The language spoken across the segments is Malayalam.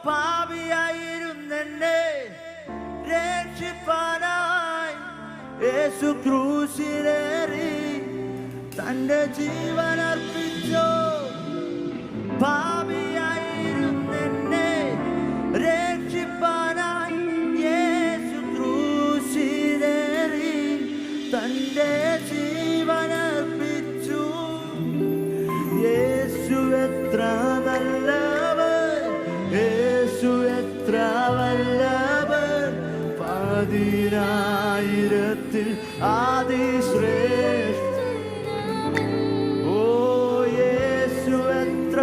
പാപിയായിരുന്നെന്നെ രക്ഷിപ്പാനായി യേശു ക്രൂശിലേറി തന്റെ ജീവൻ അർപ്പിച്ചു. പാപിയായിരുന്നെന്നെ രക്ഷിപ്പാനായി യേശു ക്രൂശിലേറി തന്റെ ജീവൻ അർപ്പിച്ചു. യേശു എത്ര നല്ലവൻ, യേശു എത്ര വല്ലവൻ, 10,000 അതിശ്രേഷ്ഠ. ഓ യേശു എത്ര.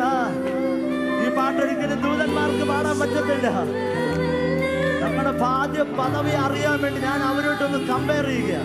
ഈ പാട്ടൊരിക്കലും ദൂതന്മാർക്ക് പാടാൻ പറ്റത്തില്ല. നമ്മുടെ ഭാഗ്യ പദവി അറിയാൻ വേണ്ടി ഞാൻ അവരോട്ടൊന്ന് കമ്പയർ ചെയ്യുക.